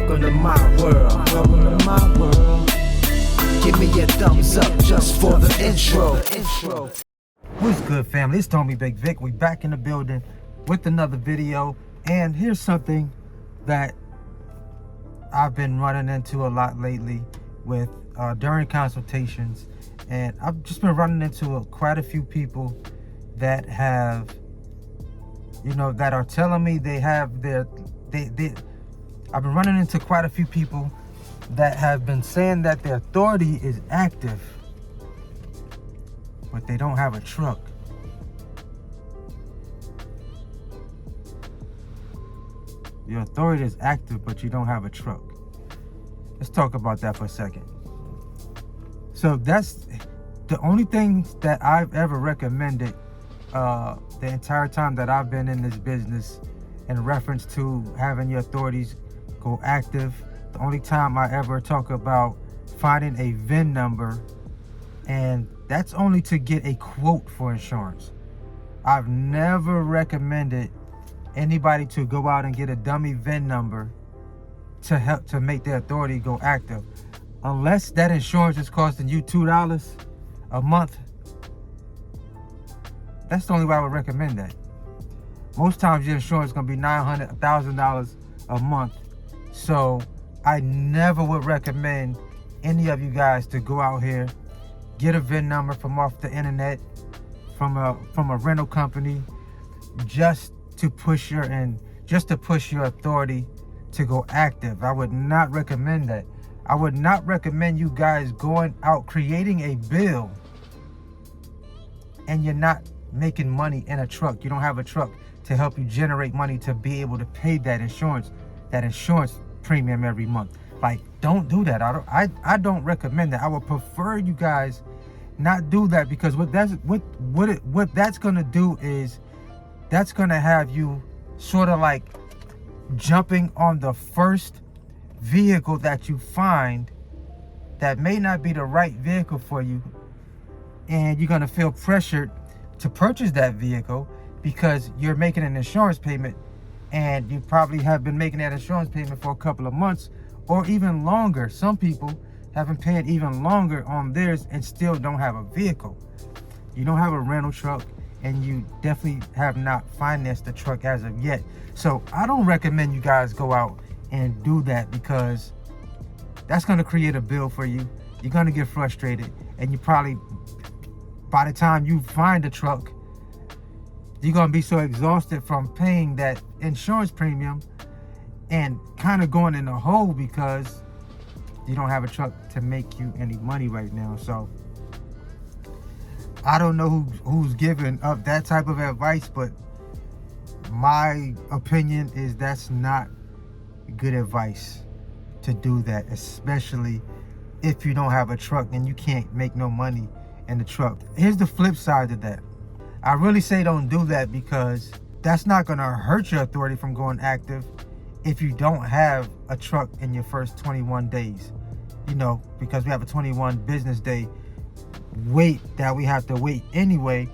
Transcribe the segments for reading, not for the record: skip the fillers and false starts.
Welcome to my world. Welcome to my world. Give me a thumbs up just for the intro. What's good, family? It's Tommy Bigg Vic. We back in the building with another video, and here's something that I've been running into a lot lately with during consultations, and I've just been running into quite a few people that have, that are telling me they have I've been running into quite a few people that have been saying that their authority is active, but they don't have a truck. Your authority is active, but you don't have a truck. Let's talk about that for a second. So that's the only thing that I've ever recommended the entire time that I've been in this business in reference to having your authorities go active. The only time I ever talk about finding a VIN number, and that's only to get a quote for insurance. I've never recommended anybody to go out and get a dummy VIN number to help to make their authority go active, unless that insurance is costing you $2 a month. That's the only way I would recommend that. Most times your insurance is going to be $900, $1,000 a month. So I never would recommend any of you guys to go out here, get a VIN number from off the internet, from a rental company, just to push your authority to go active. I would not recommend that. I would not recommend you guys going out creating a bill and you're not making money in a truck. You don't have a truck to help you generate money to be able to pay that insurance premium every month. Like, don't do that. I don't recommend that. I would prefer you guys not do that, because what that's gonna do is that's gonna have you sort of like jumping on the first vehicle that you find that may not be the right vehicle for you, and you're gonna feel pressured to purchase that vehicle because you're making an insurance payment, and you probably have been making that insurance payment for a couple of months or even longer. Some people have been paying even longer on theirs and still don't have a vehicle. You don't have a rental truck, and you definitely have not financed the truck as of yet. So I don't recommend you guys go out and do that, because that's going to create a bill for you. You're going to get frustrated, and you probably, by the time you find a truck, you're going to be so exhausted from paying that insurance premium and kind of going in a hole because you don't have a truck to make you any money right now. So I don't know who's giving up that type of advice, but my opinion is that's not good advice to do that, especially if you don't have a truck and you can't make no money in the truck. Here's the flip side of that. I really say don't do that, because that's not going to hurt your authority from going active if you don't have a truck in your first 21 days. Because we have a 21 business day wait that we have to wait anyway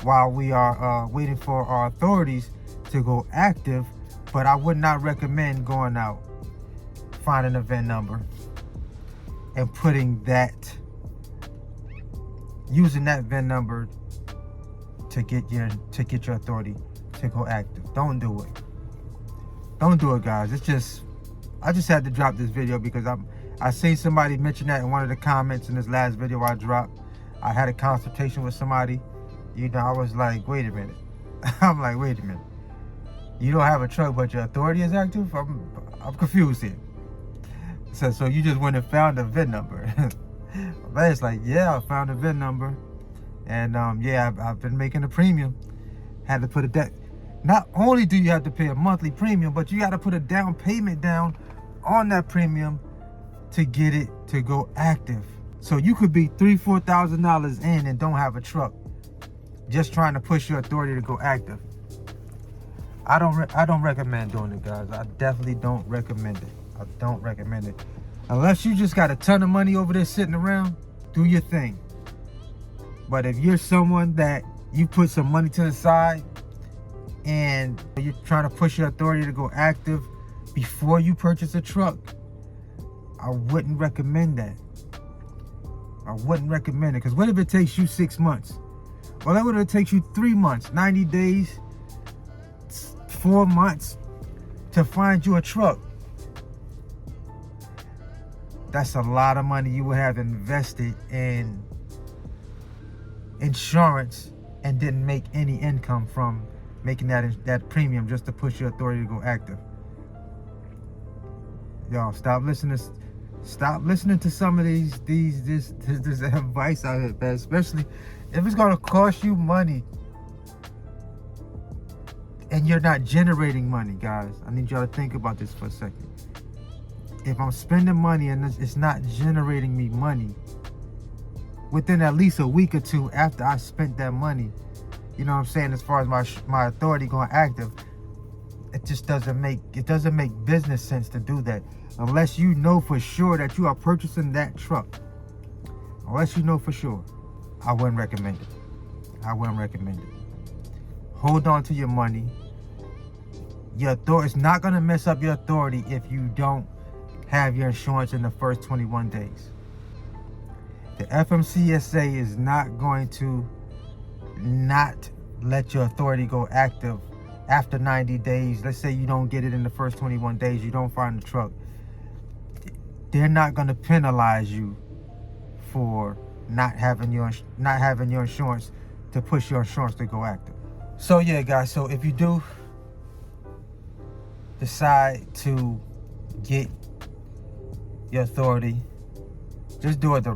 while we are waiting for our authorities to go active. But I would not recommend going out, finding a VIN number, and using that VIN number to get your authority to go active. Don't do it. Don't do it, guys. I just had to drop this video because I seen somebody mention that in one of the comments in this last video I dropped. I had a consultation with somebody. I was like, wait a minute. I'm like, wait a minute. You don't have a truck, but your authority is active? I'm confused here. So you just went and found a VIN number. But it's like, yeah, I found a VIN number. And yeah, I've been making a premium. Had to put a debt. Not only do you have to pay a monthly premium, but you got to put a down payment down on that premium to get it to go active. So you could be $3,000, $4,000 in and don't have a truck, just trying to push your authority to go active. I don't recommend doing it, guys. I definitely don't recommend it. I don't recommend it. Unless you just got a ton of money over there sitting around, do your thing. But if you're someone that you put some money to the side and you're trying to push your authority to go active before you purchase a truck, I wouldn't recommend that. I wouldn't recommend it, because what if it takes you 6 months? Well, what if it takes you 3 months, 90 days, 4 months to find you a truck? That's a lot of money you would have invested in insurance and didn't make any income from making that premium just to push your authority to go active. Y'all, stop listening to some of this advice out here, man. Especially if it's gonna cost you money and you're not generating money, guys. I need y'all to think about this for a second. If I'm spending money and it's not generating me money within at least a week or two after I spent that money, you know what I'm saying, as far as my authority going active, it just doesn't make business sense to do that unless you know for sure that you are purchasing that truck. Unless you know for sure, I wouldn't recommend it. I wouldn't recommend it. Hold on to your money. Your authority, it's not gonna mess up your authority if you don't have your insurance in the first 21 days. The FMCSA is not going to not let your authority go active after 90 days. Let's say you don't get it in the first 21 days, you don't find the truck. They're not going to penalize you for not having your insurance to push your insurance to go active. So yeah, guys, so if you do decide to get your authority, just do it do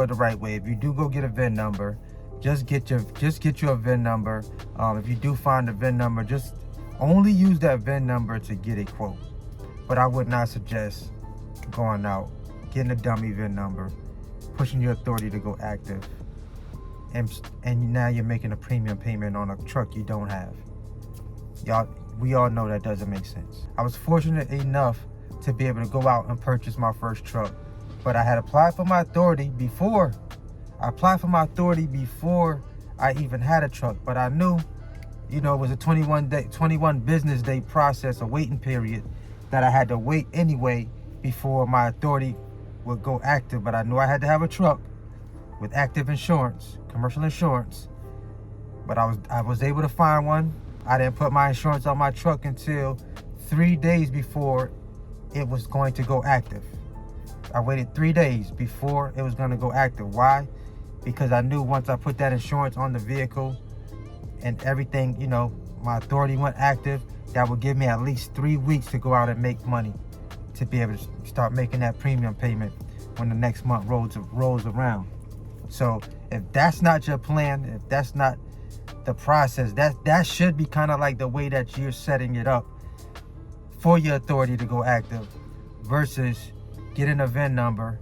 it the right way. If you do go get a VIN number, just get you a VIN number. If you do find a VIN number, just only use that VIN number to get a quote. But I would not suggest going out, getting a dummy VIN number, pushing your authority to go active, and now you're making a premium payment on a truck you don't have. We all know that doesn't make sense. I was fortunate enough to be able to go out and purchase my first truck, but I had applied for my authority before. I applied for my authority before I even had a truck, but I knew, it was a 21 business day process, a waiting period that I had to wait anyway before my authority would go active. But I knew I had to have a truck with active insurance, commercial insurance. But I was able to find one. I didn't put my insurance on my truck until 3 days before it was going to go active. I waited 3 days before it was going to go active. Why? Because I knew once I put that insurance on the vehicle and everything, my authority went active, that would give me at least 3 weeks to go out and make money to be able to start making that premium payment when the next month rolls around. So if that's not your plan, if that's not the process, that should be kind of like the way that you're setting it up for your authority to go active, versus getting a VIN number,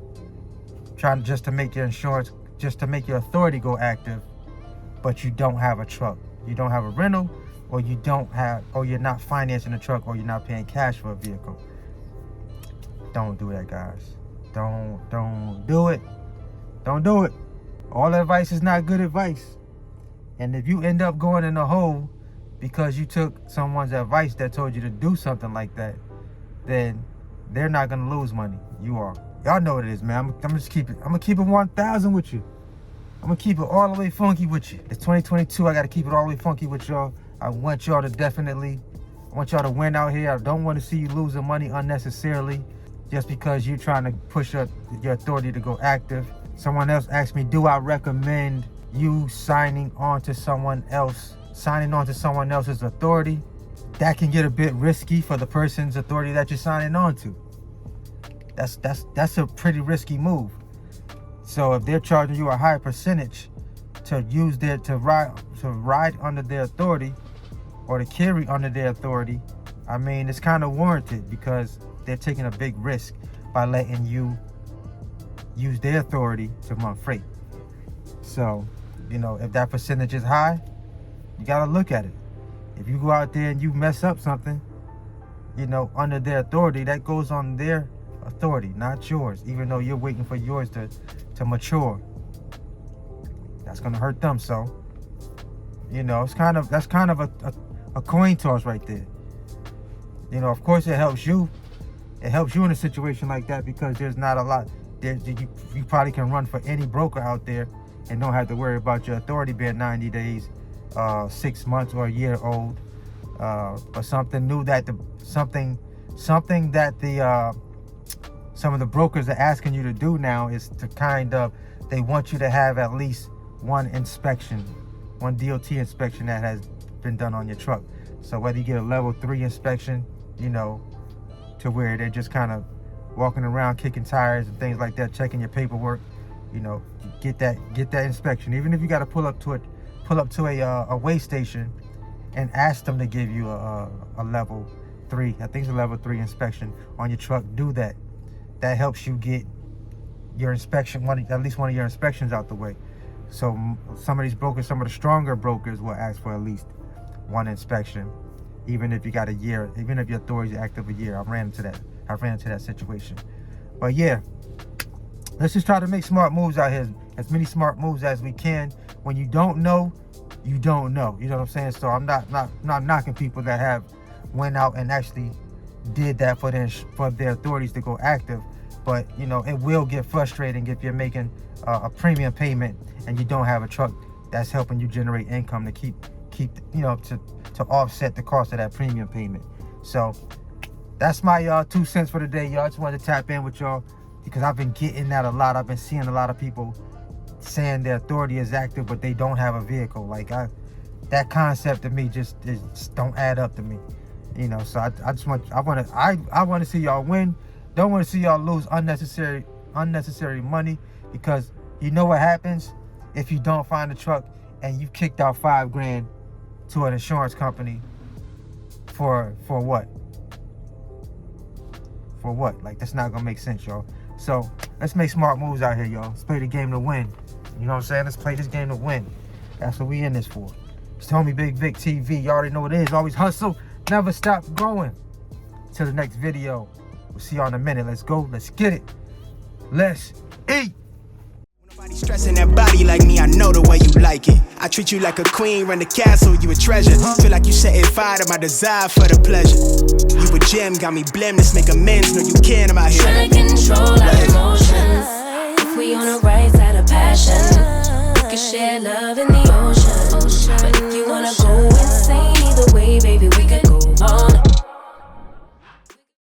trying just to make your insurance, just to make your authority go active, but you don't have a truck, you don't have a rental, or you're not financing a truck, or you're not paying cash for a vehicle. Don't do that, guys. Don't do it. Don't do it. All advice is not good advice. And if you end up going in a hole because you took someone's advice that told you to do something like that, then they're not gonna lose money. You are. Y'all know what it is, man. I'm gonna keep it 1,000 with you. I'm gonna keep it all the way funky with you. It's 2022. I gotta keep it all the way funky with y'all. I want y'all to win out here. I don't want to see you losing money unnecessarily just because you're trying to push your authority to go active. Someone else asked me, do I recommend you signing on to someone else's authority? That can get a bit risky for the person's authority that you're signing on to. That's a pretty risky move. So if they're charging you a high percentage to ride under their authority or to carry under their authority, I mean, it's kind of warranted because they're taking a big risk by letting you use their authority to run freight. So, if that percentage is high, you got to look at it. If you go out there and you mess up something, under their authority, that goes on their authority, not yours, even though you're waiting for yours to mature. That's going to hurt them. So, that's kind of a coin toss right there. Of course it helps you. it helps you in a situation like that because there's not a lot. You probably can run for any broker out there and don't have to worry about your authority being 90 days, 6 months, or a year old, or something new that something that some of the brokers are asking you to do now is to they want you to have at least one inspection, one DOT inspection that has been done on your truck. So whether you get a level 3 inspection, to where they're just kind of walking around kicking tires and things like that, checking your paperwork, get that inspection. Even if you got to pull up to a weigh station and ask them to give you a level 3, I think it's a level 3 inspection on your truck, do that. That helps you get your inspection, at least one of your inspections out the way. So some of these brokers, some of the stronger brokers will ask for at least one inspection, even if you got a year, even if your authority is active a year. I ran into that situation. But yeah, let's just try to make smart moves out here, as many smart moves as we can. When you don't know, you don't know. You know what I'm saying? So I'm not knocking people that have went out and actually did that for their authorities to go active. But it will get frustrating if you're making a premium payment and you don't have a truck that's helping you generate income to keep to offset the cost of that premium payment. So that's my 2 cents for the day, y'all. I just wanted to tap in with y'all because I've been getting that a lot. I've been seeing a lot of people saying their authority is active but they don't have a vehicle. Like that concept to me just don't add up to me. So I want to see y'all win. Don't want to see y'all lose unnecessary money, because you know what happens if you don't find a truck and you kicked out $5,000 to an insurance company for what? For what? Like, that's not gonna make sense, y'all. So let's make smart moves out here, y'all. Let's play the game to win. You know what I'm saying? Let's play this game to win. That's what we in this for. It's homie Bigg Vic TV. You already know what it is. Always hustle, never stop growing. Till the next video. We'll see y'all in a minute. Let's go. Let's get it. Let's eat. Nobody stressing that body like me, I know the way you like it. I treat you like a queen, run the castle, you a treasure. Feel like you setting fire to my desire for the pleasure. You a gem, got me blim, let's make amends. No, you can't, I'm out here trying to control our emotions. If we on the right side of passion, we can share love in the ocean. But if you wanna go insane either way, baby, we could